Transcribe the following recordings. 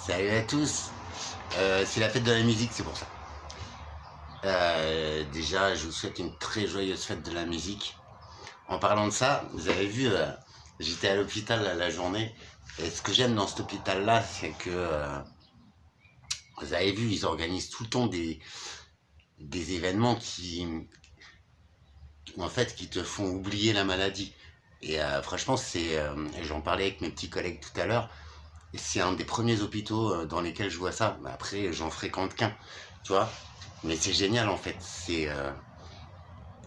Salut à tous. C'est la fête de la musique, c'est pour ça. Déjà, je vous souhaite une très joyeuse fête de la musique. En parlant de ça, vous avez vu, j'étais à l'hôpital la journée. Et ce que j'aime dans cet hôpital-là, c'est que, vous avez vu, ils organisent tout le temps des événements en fait, qui te font oublier la maladie. Et franchement, j'en parlais avec mes petits collègues tout à l'heure. Et c'est un des premiers hôpitaux dans lesquels je vois ça. Mais après, j'en fréquente qu'un, tu vois. Mais c'est génial en fait.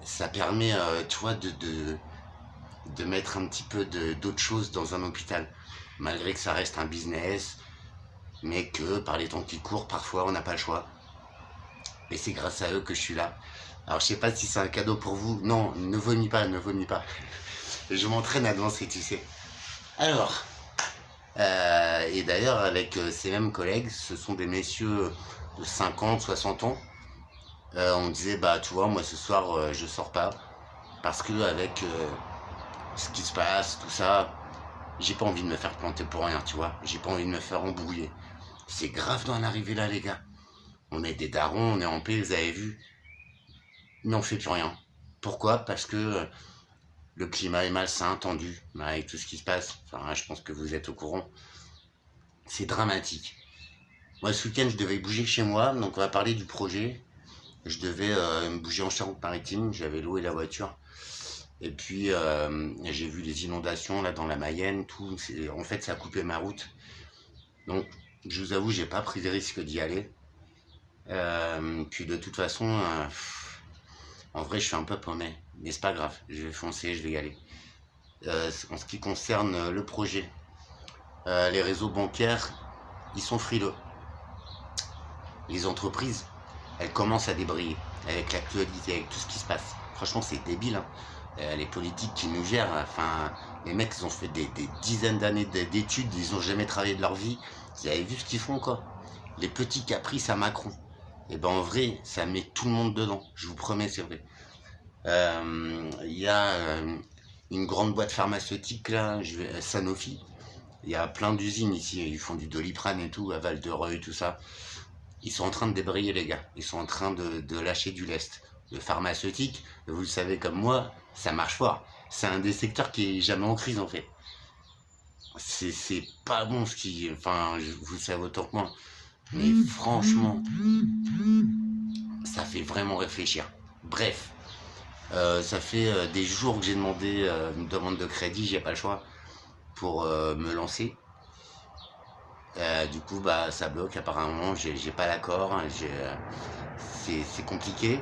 Ça permet, tu vois, de mettre un petit peu d'autre chose dans un hôpital. Malgré que ça reste un business, mais que par les temps qui courent, parfois on n'a pas le choix. Et c'est grâce à eux que je suis là. Alors je sais pas si c'est un cadeau pour vous. Non, ne vomis pas, ne vomis pas. Je m'entraîne à danser, tu sais. Alors, et d'ailleurs, avec ces mêmes collègues, ce sont des messieurs de 50, 60 ans. On disait, bah, tu vois, moi ce soir, je sors pas. Parce que avec ce qui se passe, tout ça, j'ai pas envie de me faire planter pour rien, tu vois. J'ai pas envie de me faire embrouiller. C'est grave d'en arriver là, les gars. On est des darons, on est en paix, vous avez vu. Mais on fait plus rien. Pourquoi? Parce que le climat est malsain, tendu, avec tout ce qui se passe. Enfin, je pense que vous êtes au courant. C'est dramatique. Moi, ce week-end, je devais bouger chez moi, donc on va parler du projet. Je devais me bouger en Charente-Maritime, j'avais loué la voiture. Et puis, j'ai vu les inondations là dans la Mayenne, tout. En fait, ça a coupé ma route. Donc, je vous avoue, j'ai pas pris de risque d'y aller. Puis de toute façon, en vrai, je suis un peu paumé. Mais c'est pas grave, je vais foncer, je vais y aller. En ce qui concerne le projet, les réseaux bancaires, ils sont frileux. Les entreprises, elles commencent à débrayer avec l'actualité, avec tout ce qui se passe. Franchement, c'est débile, hein. Les politiques qui nous gèrent, enfin, les mecs, ils ont fait des dizaines d'années d'études, ils ont jamais travaillé de leur vie. Vous avez vu ce qu'ils font, quoi? Les petits caprices à Macron. Et ben en vrai, ça met tout le monde dedans. Je vous promets, c'est vrai. Il y a une grande boîte pharmaceutique là, Sanofi. Il y a plein d'usines ici, ils font du Doliprane et tout, à Val-de-Reuil, tout ça. Ils sont en train de débrayer, les gars. Ils sont en train de lâcher du lest. Le pharmaceutique, vous le savez comme moi, ça marche fort. C'est un des secteurs qui est jamais en crise, en fait. C'est pas bon ce qui... Enfin, vous le savez autant que moi. Mais franchement, ça fait vraiment réfléchir. Bref, ça fait des jours que j'ai demandé une demande de crédit, j'ai pas le choix pour me lancer. Du coup, bah, ça bloque apparemment, j'ai pas l'accord, hein, c'est compliqué.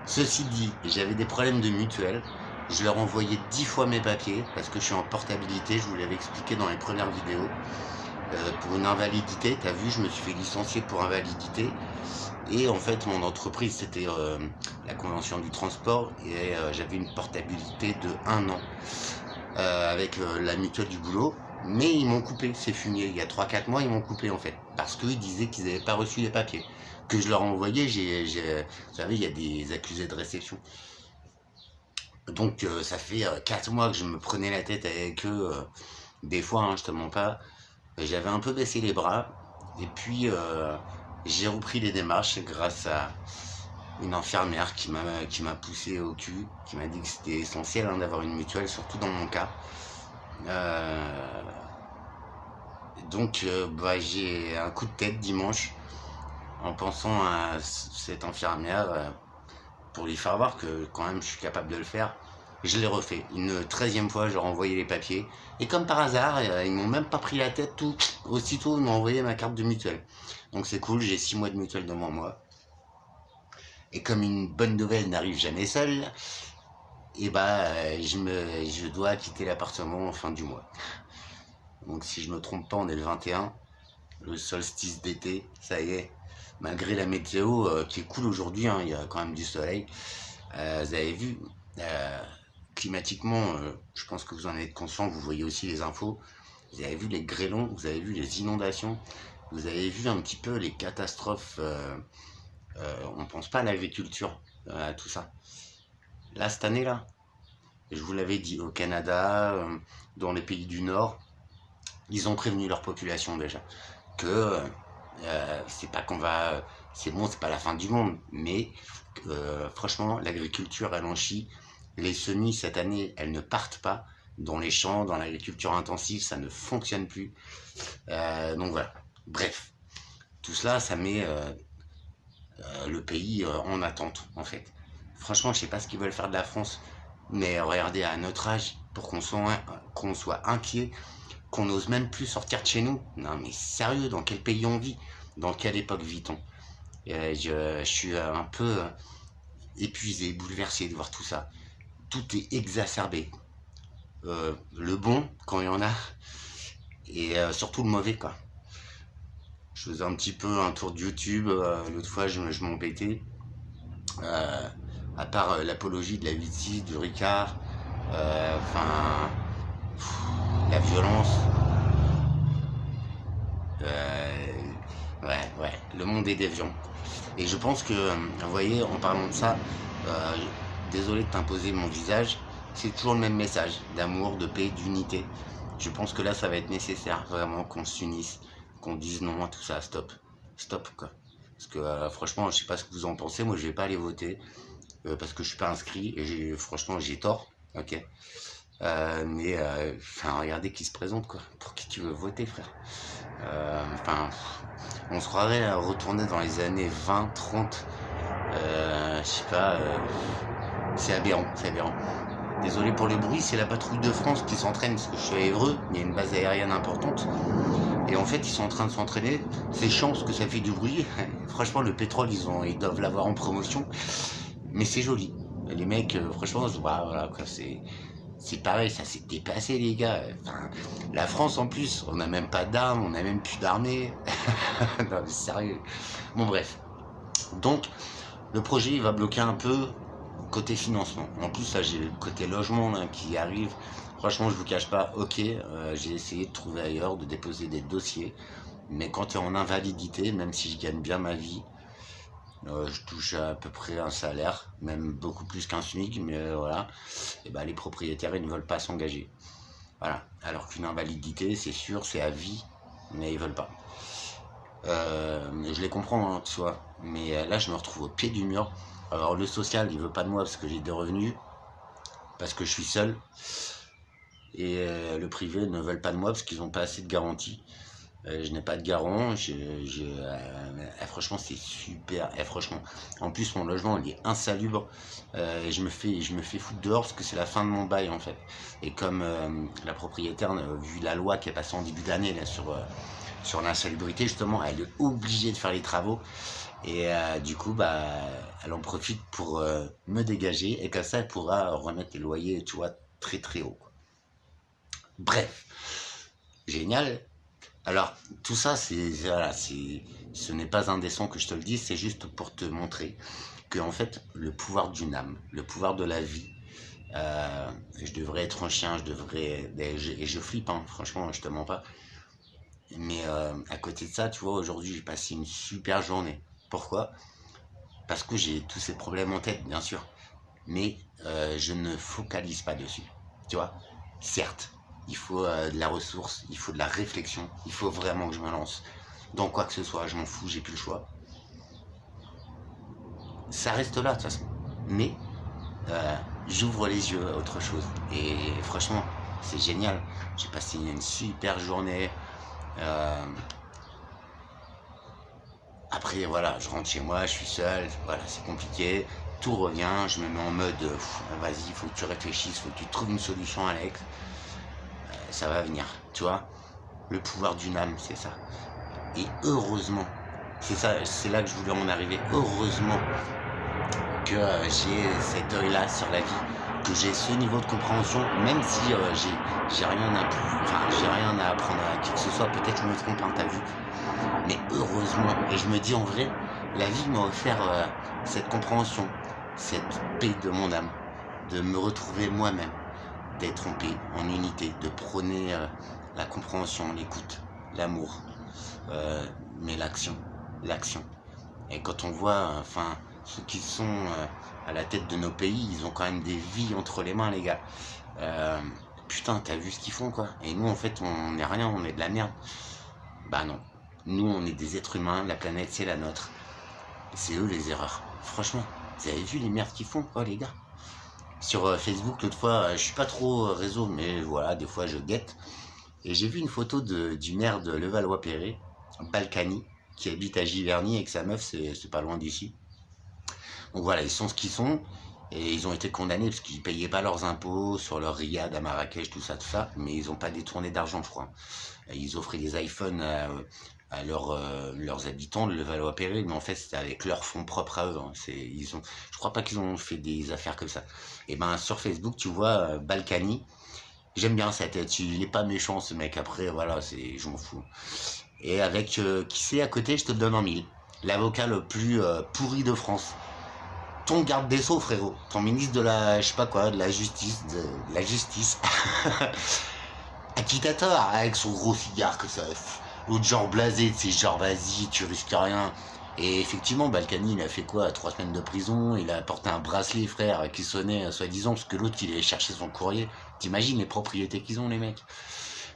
Ceci dit, j'avais des problèmes de mutuelle. Je leur envoyais 10 fois mes papiers parce que je suis en portabilité, je vous l'avais expliqué dans les premières vidéos. Pour une invalidité, t'as vu, je me suis fait licencier pour invalidité. Et en fait, mon entreprise, c'était la convention du transport et j'avais une portabilité de 1 an avec la mutuelle du boulot. Mais ils m'ont coupé, c'est fumier. Il y a 3-4 mois, ils m'ont coupé en fait. Parce qu'ils disaient qu'ils n'avaient pas reçu les papiers. Que je leur ai envoyé, vous savez, il y a des accusés de réception. Donc ça fait 4 mois que je me prenais la tête avec eux. Des fois, hein, je te mens pas. J'avais un peu baissé les bras. Et puis j'ai repris les démarches grâce à une infirmière qui m'a poussé au cul, qui m'a dit que c'était essentiel hein, d'avoir une mutuelle, surtout dans mon cas. Donc bah, j'ai un coup de tête dimanche en pensant à cette infirmière pour lui faire voir que quand même je suis capable de le faire. Je l'ai refait une 13e fois, je leur ai envoyé les papiers et comme par hasard ils m'ont même pas pris la tête, tout aussitôt ils m'ont envoyé ma carte de mutuelle. Donc c'est cool, j'ai 6 mois de mutuelle devant moi. Et comme une bonne nouvelle n'arrive jamais seule, et bah je dois quitter l'appartement en fin du mois. Donc si je me trompe pas, on est le 21, le solstice d'été, ça y est. Malgré la météo qui est cool aujourd'hui, hein, il y a quand même du soleil. Vous avez vu, climatiquement, je pense que vous en êtes conscient, vous voyez aussi les infos. Vous avez vu les grêlons, vous avez vu les inondations, vous avez vu un petit peu les catastrophes. On pense pas à l'agriculture, à tout ça. Là, cette année-là, je vous l'avais dit, au Canada, dans les pays du Nord, ils ont prévenu leur population déjà. que c'est pas qu'on va, c'est bon, c'est pas la fin du monde, mais franchement, l'agriculture elle en chie. Les semis cette année, elles ne partent pas dans les champs, dans l'agriculture intensive, ça ne fonctionne plus. Donc voilà. Bref, tout cela, ça met le pays en attente en fait. Franchement, je sais pas ce qu'ils veulent faire de la France, mais regardez à notre âge, pour qu'on soit inquiet, qu'on n'ose même plus sortir de chez nous. Non mais sérieux, dans quel pays on vit? Dans quelle époque vit-on? Je suis un peu épuisé, bouleversé de voir tout ça. Tout est exacerbé. Le bon, quand il y en a, et surtout le mauvais, quoi. Je faisais un petit peu un tour de YouTube, l'autre fois je m'embêtais. À part l'apologie de la Viti, du Ricard, enfin, la violence. Ouais, le monde est déviant. Et je pense que, vous voyez, en parlant de ça, euh, désolé de t'imposer mon visage, c'est toujours le même message, d'amour, de paix, d'unité. Je pense que là, ça va être nécessaire, vraiment, qu'on s'unisse, qu'on dise non à tout ça, stop. Stop, quoi. Parce que, franchement, je sais pas ce que vous en pensez, moi, je vais pas aller voter, parce que je suis pas inscrit, et franchement, j'ai tort, ok. Mais, enfin, regardez qui se présente, quoi. Pour qui tu veux voter, frère? Enfin, on se croirait à retourner dans les années 20, 30. Je sais pas, c'est aberrant, c'est aberrant. Désolé pour le bruit, c'est la patrouille de France qui s'entraîne, parce que je suis à Évreux, il y a une base aérienne importante. Et en fait, ils sont en train de s'entraîner. C'est chiant parce que ça fait du bruit. Franchement, le pétrole, ils doivent l'avoir en promotion. Mais c'est joli. Les mecs, franchement, voilà, quoi, c'est pareil, ça s'est dépassé, les gars. Enfin, la France, en plus, on n'a même pas d'armes, on n'a même plus d'armée. Non, mais sérieux. Bon, bref. Donc, le projet, il va bloquer un peu côté financement. En plus, là, j'ai le côté logement là, qui arrive. Franchement, je vous cache pas, ok, j'ai essayé de trouver ailleurs, de déposer des dossiers. Mais quand tu es en invalidité, même si je gagne bien ma vie, je touche à peu près un salaire, même beaucoup plus qu'un SMIC, mais voilà. Et ben, les propriétaires, ils ne veulent pas s'engager. Voilà. Alors qu'une invalidité, c'est sûr, c'est à vie, mais ils veulent pas. Je les comprends, hein, tu vois. Mais là, je me retrouve au pied du mur. Alors, le social, il veut pas de moi parce que j'ai des revenus, parce que je suis seul. Et le privé ne veulent pas de moi parce qu'ils n'ont pas assez de garantie. Je n'ai pas de garant. Franchement, c'est super. Franchement, en plus, mon logement, il est insalubre. Et je me fais foutre dehors parce que c'est la fin de mon bail, en fait. Et comme la propriétaire, vu la loi qui est passée en début d'année là, sur l'insalubrité, justement, elle est obligée de faire les travaux. Et du coup, bah, elle en profite pour me dégager. Et comme ça, elle pourra remettre les loyers, tu vois, très très haut, quoi. Bref, génial. Alors, tout ça, voilà, ce n'est pas indécent que je te le dise, c'est juste pour te montrer que, en fait, le pouvoir d'une âme, le pouvoir de la vie, je devrais être un chien, et je flippe, hein, franchement, je te mens pas. Mais à côté de ça, tu vois, aujourd'hui, j'ai passé une super journée. Pourquoi? Parce que j'ai tous ces problèmes en tête, bien sûr. Mais je ne focalise pas dessus. Tu vois? Certes, il faut de la ressource, il faut de la réflexion, il faut vraiment que je me lance. Dans quoi que ce soit, je m'en fous, j'ai plus le choix. Ça reste là, de toute façon. Mais j'ouvre les yeux à autre chose. Et franchement, c'est génial. J'ai passé une super journée. Euh, Après, voilà, je rentre chez moi, je suis seul, voilà, c'est compliqué. Tout revient, je me mets en mode, vas-y, il faut que tu réfléchisses, il faut que tu trouves une solution, Alex. Ça va venir, tu vois. Le pouvoir d'une âme, c'est ça. Et heureusement, c'est ça, c'est là que je voulais en arriver. Heureusement que j'ai cet œil-là sur la vie, que j'ai ce niveau de compréhension, même si j'ai rien à, enfin, j'ai rien à apprendre à qui que ce soit. Peut-être que je me trompe, hein, t'as vu. Mais heureusement, et je me dis en vrai, la vie m'a offert cette compréhension, cette paix de mon âme, de me retrouver moi-même, d'être en paix, en unité, de prôner la compréhension, l'écoute, l'amour, mais l'action. Et quand on voit, enfin, ceux qui sont à la tête de nos pays, ils ont quand même des vies entre les mains, les gars. Euh, Putain, t'as vu ce qu'ils font, quoi. Et nous, en fait, on n'est rien, on est de la merde. Bah non. Nous, on est des êtres humains, la planète, c'est la nôtre. C'est eux les erreurs. Franchement, vous avez vu les merdes qu'ils font, quoi, les gars? Sur Facebook, l'autre fois, je suis pas trop réseau, mais voilà, des fois je guette. Et j'ai vu une photo du maire de Levallois-Perret, Balkany, qui habite à Giverny avec sa meuf, c'est pas loin d'ici. Donc voilà, ils sont ce qu'ils sont. Et ils ont été condamnés parce qu'ils payaient pas leurs impôts sur leur riad à Marrakech, tout ça, mais ils ont pas détourné d'argent, je crois. Ils offraient des iPhones à leurs habitants de Levallois-Perret, mais en fait c'était avec leurs fonds propres à eux. Hein. Je crois pas qu'ils ont fait des affaires comme ça. Et ben sur Facebook, tu vois Balkany. J'aime bien sa tête. Il est pas méchant ce mec. Après voilà, je m'en fous. Et avec qui c'est à côté, je te le donne en mille. L'avocat le plus pourri de France. Ton garde des Sceaux, frérot, ton ministre de la, je sais pas quoi, de la justice, Akitator, avec son gros cigare que ça, l'autre genre blasé, c'est genre vas-y, tu risques rien. Et effectivement, Balkany, il a fait quoi? 3 semaines de prison, il a porté un bracelet, frère, qui sonnait, soi-disant, parce que l'autre, il allait chercher son courrier. T'imagines les propriétés qu'ils ont, les mecs?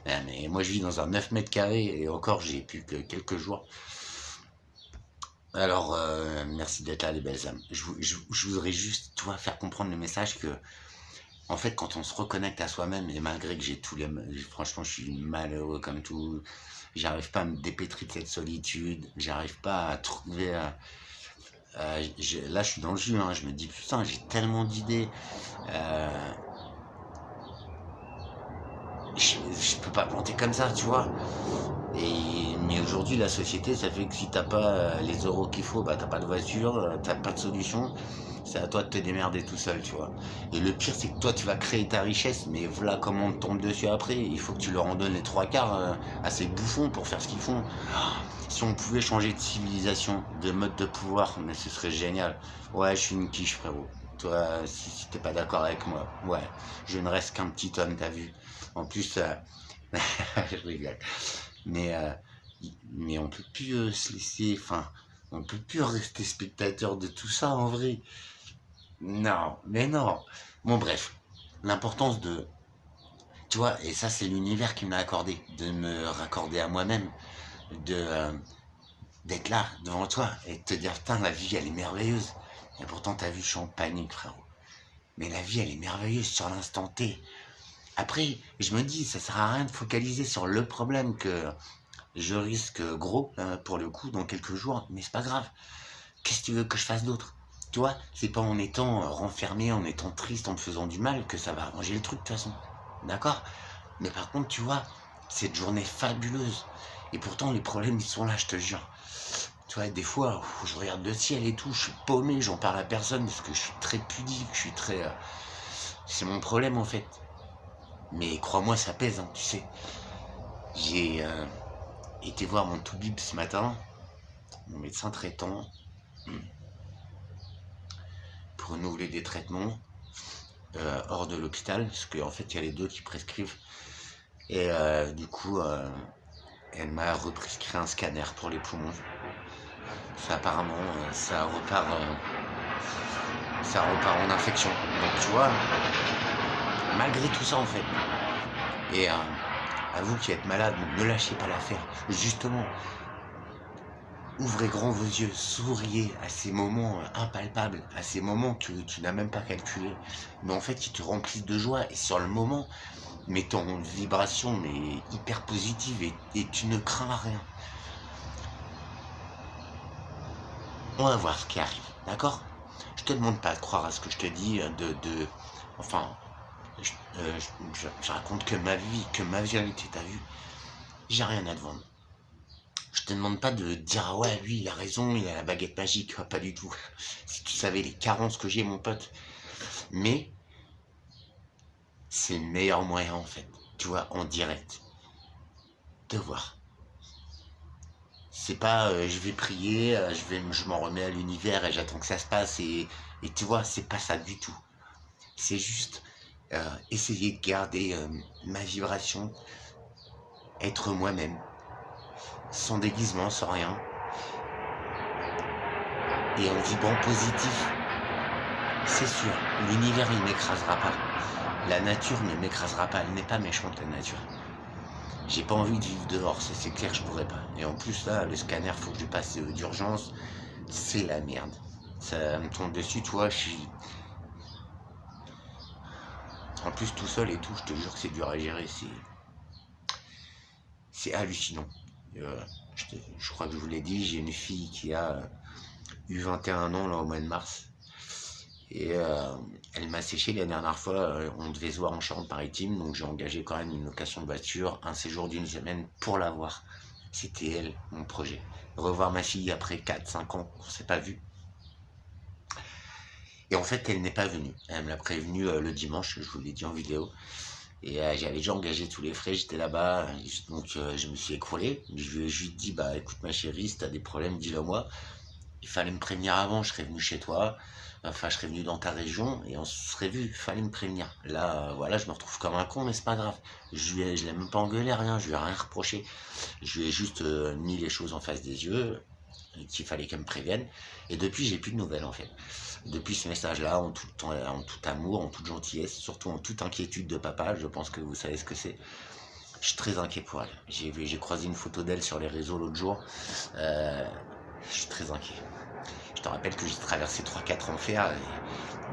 Ah, mais moi, je vis dans un 9 mètres carrés, et encore, j'ai plus que quelques jours. Alors, merci d'être là, les belles âmes. Je voudrais juste, toi, faire comprendre le message que, en fait, quand on se reconnecte à soi-même, et malgré que franchement, je suis malheureux comme tout, j'arrive pas à me dépêtrer de cette solitude, j'arrive pas à trouver, là, je suis dans le jus, hein, je me dis, putain, j'ai tellement d'idées, je peux pas planter comme ça, tu vois. Mais aujourd'hui, la société, ça fait que si t'as pas les euros qu'il faut, bah t'as pas de voiture, t'as pas de solution. C'est à toi de te démerder tout seul, tu vois. Et le pire, c'est que toi, tu vas créer ta richesse, mais voilà comment on te tombe dessus après. Il faut que tu leur en donnes les 3 quarts à ces bouffons pour faire ce qu'ils font. Si on pouvait changer de civilisation, de mode de pouvoir, mais ce serait génial. Ouais, je suis une quiche, frérot. Toi, si t'es pas d'accord avec moi, ouais, je ne reste qu'un petit homme, t'as vu. En plus, je rigole. Mais, euh, mais on peut plus se laisser, enfin, on peut plus rester spectateur de tout ça en vrai. Non, mais non. Bon, bref, l'importance tu vois, et ça c'est l'univers qui me l'a accordé, de me raccorder à moi-même, de d'être là devant toi et de te dire putain la vie elle est merveilleuse. Et pourtant t'as vu je suis en panique frérot. Mais la vie elle est merveilleuse sur l'instant T. Après, je me dis, ça sert à rien de focaliser sur le problème que je risque gros, pour le coup, dans quelques jours, mais c'est pas grave. Qu'est-ce que tu veux que je fasse d'autre? Tu vois, c'est pas en étant renfermé, en étant triste, en me faisant du mal que ça va arranger le truc de toute façon. D'accord? Mais par contre, tu vois, cette journée fabuleuse. Et pourtant, les problèmes, ils sont là, je te jure. Tu vois, des fois, je regarde le ciel et tout, je suis paumé, j'en parle à personne parce que je suis très pudique, je suis très... c'est mon problème en fait. Mais crois-moi, ça pèse, hein, tu sais. J'ai été voir mon toubib ce matin, mon médecin traitant, pour renouveler des traitements hors de l'hôpital, parce qu'en fait, il y a les deux qui prescrivent. Et du coup, elle m'a represcrit un scanner pour les poumons. Ça, apparemment, ça repart en infection. Donc, tu vois, malgré tout ça, en fait. Et à vous qui êtes malade, ne lâchez pas l'affaire. Justement, ouvrez grand vos yeux, souriez à ces moments impalpables, à ces moments que tu n'as même pas calculés, mais en fait qui te remplissent de joie. Et sur le moment, mettons une vibration mais hyper positive et tu ne crains rien. On va voir ce qui arrive, d'accord? Je te demande pas de croire à ce que je te dis, enfin, je raconte que ma vie, que ma vérité, t'as vu? J'ai rien à te vendre. Je te demande pas de dire ah ouais lui il a raison, il a la baguette magique, pas du tout. Si tu savais les carences que j'ai mon pote. Mais c'est le meilleur moyen en fait, tu vois, en direct, de voir. C'est pas je vais prier, je m'en remets à l'univers et j'attends que ça se passe et tu vois, c'est pas ça du tout. C'est juste essayer de garder ma vibration, être moi-même, sans déguisement, sans rien, et en vibrant positif. C'est sûr, l'univers il m'écrasera pas. La nature ne m'écrasera pas, elle n'est pas méchante la nature. J'ai pas envie de vivre dehors, ça c'est clair, je pourrais pas. Et en plus là, le scanner, faut que je passe d'urgence, c'est la merde. Ça me tombe dessus, tu vois, je suis... En plus tout seul et tout, je te jure que c'est dur à gérer, c'est hallucinant. Euh, je crois que je vous l'ai dit, j'ai une fille qui a eu 21 ans là au mois de mars. Et elle m'a séché la dernière fois, on devait se voir en Charente-Maritime, donc j'ai engagé quand même une location de voiture, un séjour d'une semaine pour la voir. C'était elle, mon projet. Revoir ma fille après 4 5 ans qu'on s'est pas vu. Et en fait, elle n'est pas venue. Elle me l'a prévenu le dimanche, je vous l'ai dit en vidéo. Et j'avais déjà engagé tous les frais, j'étais là-bas, donc je me suis écroulé. Je lui ai juste dit, bah écoute ma chérie, si t'as des problèmes, dis-le moi. Il fallait me prévenir avant, je serais venu chez toi. Enfin, je serais venu dans ta région et on se serait vu. Il fallait me prévenir. Là, voilà, je me retrouve comme un con, mais c'est pas grave. Je l'ai même pas engueulé, rien. Je lui ai rien reproché. Je lui ai juste mis les choses en face des yeux, qu'il fallait qu'elle me prévienne. Et depuis, j'ai plus de nouvelles en fait. Depuis ce message-là, en tout temps, en tout amour, en toute gentillesse, surtout en toute inquiétude de papa, je pense que vous savez ce que c'est. Je suis très inquiet pour elle. J'ai croisé une photo d'elle sur les réseaux l'autre jour. Je suis très inquiet. Je te rappelle que j'ai traversé 3 4 enfers et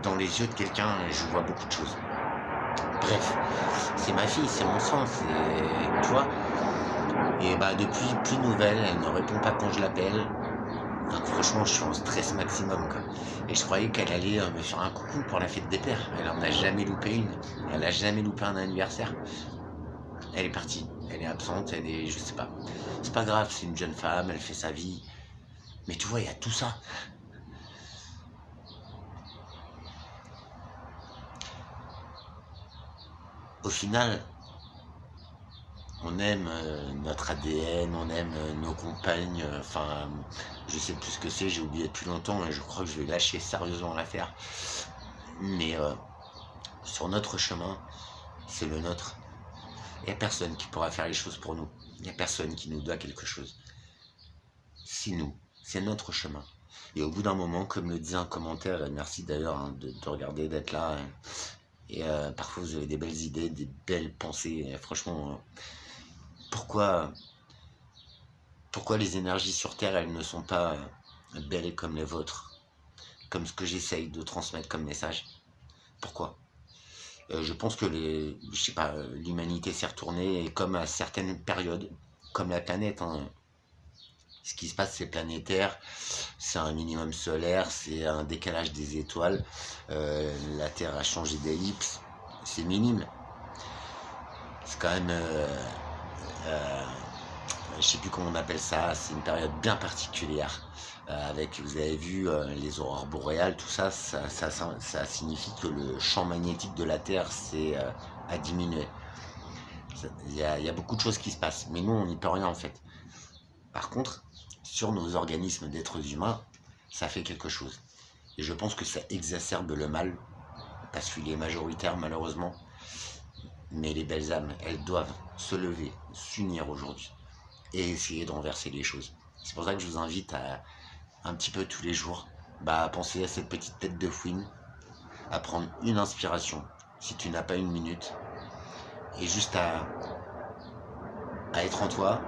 dans les yeux de quelqu'un, je vois beaucoup de choses. Bref, c'est ma fille, c'est mon sang, c'est... Tu vois. Et bah depuis, plus de nouvelles, elle ne répond pas quand je l'appelle. Donc franchement, je suis en stress maximum, quoi. Et je croyais qu'elle allait me faire un coucou pour la fête des pères. Elle en a jamais loupé une. Elle a jamais loupé un anniversaire. Elle est partie. Elle est absente, elle est... Je sais pas. C'est pas grave, c'est une jeune femme, elle fait sa vie. Mais tu vois, il y a tout ça. Au final, on aime notre ADN, on aime nos compagnes, enfin, je sais plus ce que c'est, j'ai oublié depuis longtemps et je crois que je vais lâcher sérieusement l'affaire. Mais sur notre chemin, c'est le nôtre. Il n'y a personne qui pourra faire les choses pour nous. Il n'y a personne qui nous doit quelque chose. C'est nous, c'est notre chemin. Et au bout d'un moment, comme le disait un commentaire, et merci d'ailleurs de regarder, d'être là, et parfois vous avez des belles idées, des belles pensées, et franchement, pourquoi les énergies sur Terre, elles ne sont pas belles comme les vôtres, comme ce que j'essaye de transmettre comme message? Pourquoi? Je pense que je sais pas, l'humanité s'est retournée, et comme à certaines périodes, comme la planète, hein, ce qui se passe, c'est planétaire, c'est un minimum solaire, c'est un décalage des étoiles, la Terre a changé d'ellipse, c'est minime. C'est quand même, je sais plus comment on appelle ça, c'est une période bien particulière. Avec, vous avez vu, les aurores boréales, tout ça, ça signifie que le champ magnétique de la Terre a diminué. Il y a beaucoup de choses qui se passent, mais nous, on n'y peut rien en fait. Par contre, sur nos organismes d'êtres humains, ça fait quelque chose. Et je pense que ça exacerbe le mal, parce qu'il est majoritaire malheureusement. Mais les belles âmes, elles doivent se lever, s'unir aujourd'hui, et essayer de renverser les choses. C'est pour ça que je vous invite à, un petit peu tous les jours, à penser à cette petite tête de fouine, à prendre une inspiration, si tu n'as pas une minute, et juste à être en toi,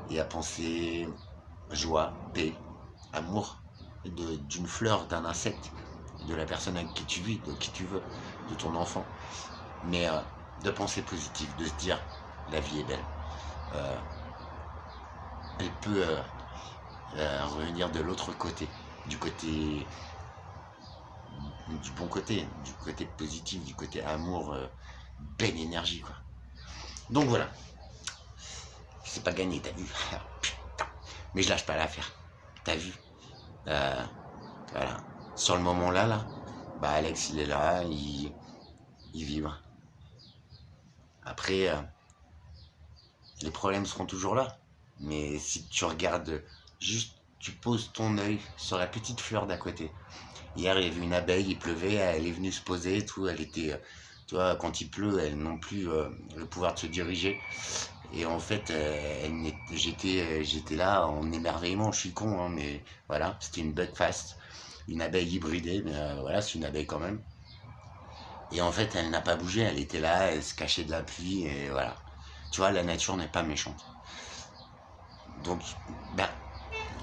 et à penser joie, paix, amour, d'une fleur, d'un insecte, de la personne avec qui tu vis, de qui tu veux, de ton enfant. Mais de penser positive, de se dire la vie est belle. Elle peut revenir de l'autre côté, du bon côté, du côté positif, du côté amour, belle énergie, quoi. Donc voilà, c'est pas gagné, t'as vu? Putain. Mais je lâche pas l'affaire, t'as vu? Voilà. Sur le moment là, Alex il est là, il vibre. Après, les problèmes seront toujours là. Mais si tu regardes, juste, tu poses ton œil sur la petite fleur d'à côté. Hier, il y avait une abeille, il pleuvait, elle est venue se poser et tout. Elle était, tu vois, quand il pleut, elle n'a plus le pouvoir de se diriger. Et en fait, j'étais là en émerveillement. Je suis con, hein, mais voilà, c'était une buckfast, une abeille hybridée, mais voilà, c'est une abeille quand même. Et en fait, elle n'a pas bougé, elle était là, elle se cachait de la pluie, et voilà. Tu vois, la nature n'est pas méchante. Donc, bah,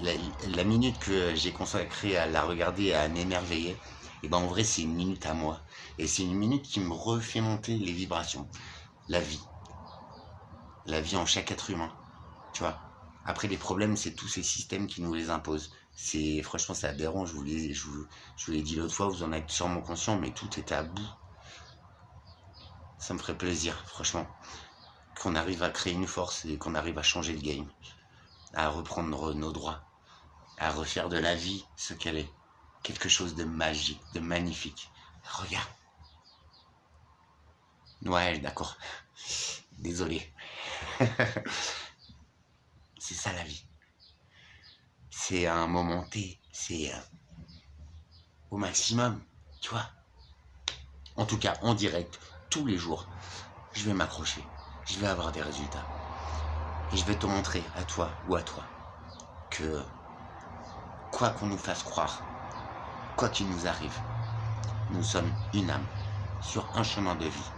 la minute que j'ai consacrée à la regarder et à m'émerveiller, et ben en vrai, c'est une minute à moi. Et c'est une minute qui me refait monter les vibrations. La vie. La vie en chaque être humain. Tu vois. Après, les problèmes, c'est tous ces systèmes qui nous les imposent. Franchement, c'est aberrant. Je vous l'ai dit l'autre fois, vous en êtes sûrement conscient, mais tout est à bout. Ça me ferait plaisir, franchement, qu'on arrive à créer une force et qu'on arrive à changer le game, à reprendre nos droits, à refaire de la vie ce qu'elle est. Quelque chose de magique, de magnifique. Regarde. Ouais, d'accord. Désolé. C'est ça la vie. C'est un moment T. C'est au maximum. Tu vois. En tout cas, en direct, tous les jours, je vais m'accrocher. Je vais avoir des résultats. Et je vais te montrer, à toi ou à toi, que quoi qu'on nous fasse croire, quoi qu'il nous arrive, nous sommes une âme sur un chemin de vie.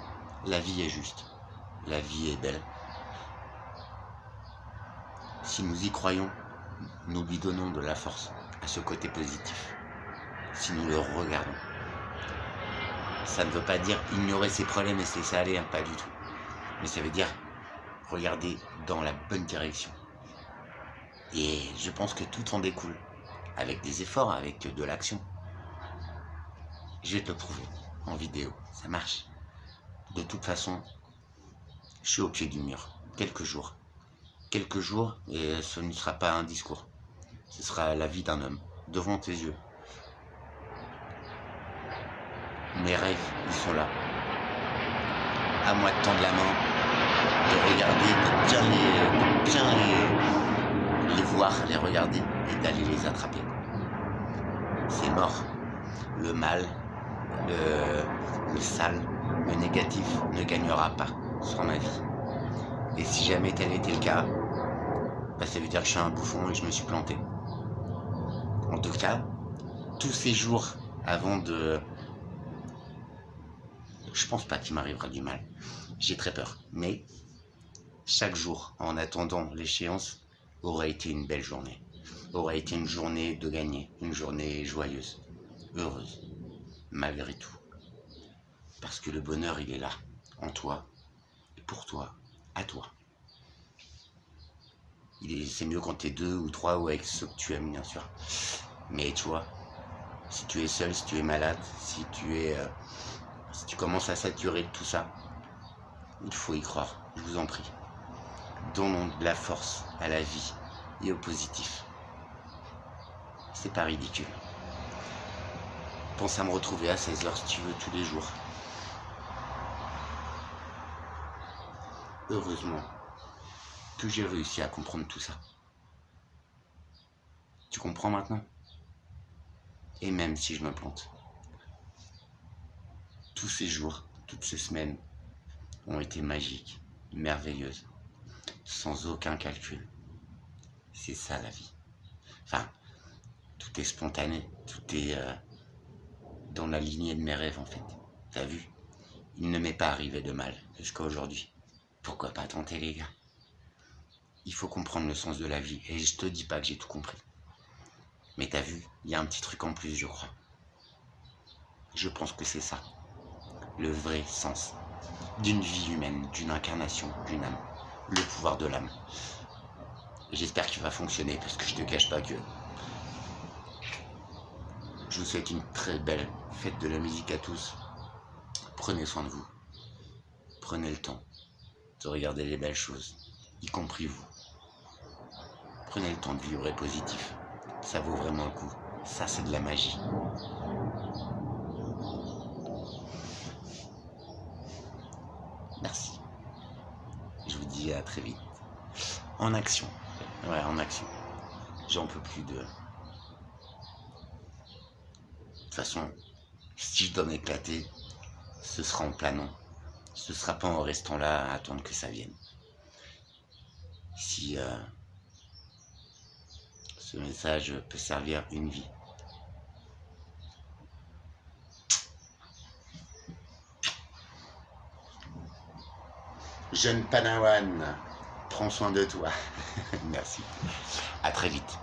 La vie est juste. La vie est belle. Si nous y croyons, nous lui donnons de la force à ce côté positif. Si nous le regardons. Ça ne veut pas dire ignorer ses problèmes et se laisser aller, hein, pas du tout. Mais ça veut dire regarder dans la bonne direction. Et je pense que tout en découle. Avec des efforts, avec de l'action. Je vais te le prouver en vidéo. Ça marche. De toute façon, je suis au pied du mur. Quelques jours. Quelques jours et ce ne sera pas un discours. Ce sera la vie d'un homme. Devant tes yeux. Mes rêves, ils sont là. À moi de tendre la main, de regarder, de bien les voir, les regarder et d'aller les attraper. C'est mort. Le mal, le sale, le négatif ne gagnera pas sur ma vie. Et si jamais tel était le cas, bah ça veut dire que je suis un bouffon et je me suis planté. En tout cas, tous ces jours avant de... Je pense pas qu'il m'arrivera du mal. J'ai très peur. Mais chaque jour, en attendant l'échéance, aura été une belle journée. Aura été une journée de gagner. Une journée joyeuse. Heureuse. Malgré tout. Parce que le bonheur, il est là. En toi. Et pour toi. À toi. C'est mieux quand t'es deux ou trois ou avec ceux que tu aimes, bien sûr. Mais tu vois, si tu es seul, si tu es malade, si tu commences à saturer de tout ça, il faut y croire, je vous en prie. Donnons de la force à la vie et au positif. C'est pas ridicule. Pense à me retrouver à 16h si tu veux, tous les jours. Heureusement que j'ai réussi à comprendre tout ça. Tu comprends maintenant? Et même si je me plante. Tous ces jours, toutes ces semaines ont été magiques, merveilleuses, sans aucun calcul. C'est ça la vie. Enfin, tout est spontané, tout est dans la lignée de mes rêves en fait. T'as vu? Il ne m'est pas arrivé de mal jusqu'à aujourd'hui. Pourquoi pas tenter les gars? Il faut comprendre le sens de la vie et je te dis pas que j'ai tout compris. Mais t'as vu, il y a un petit truc en plus je crois. Je pense que c'est ça, le vrai sens d'une vie humaine, d'une incarnation, d'une âme, le pouvoir de l'âme. J'espère qu'il va fonctionner parce que je te cache pas que je vous souhaite une très belle fête de la musique à tous. Prenez soin de vous. Prenez le temps de regarder les belles choses, y compris vous. Prenez le temps de vibrer positif. Ça vaut vraiment le coup. Ça, c'est de la magie. Merci. Je vous dis à très vite. En action. Ouais, en action. J'en peux plus de... De toute façon, si je dois m'éclater, ce sera en planant. Ce sera pas en restant là à attendre que ça vienne. Si ce message peut servir une vie. Jeune Padawan, prends soin de toi. Merci. À très vite.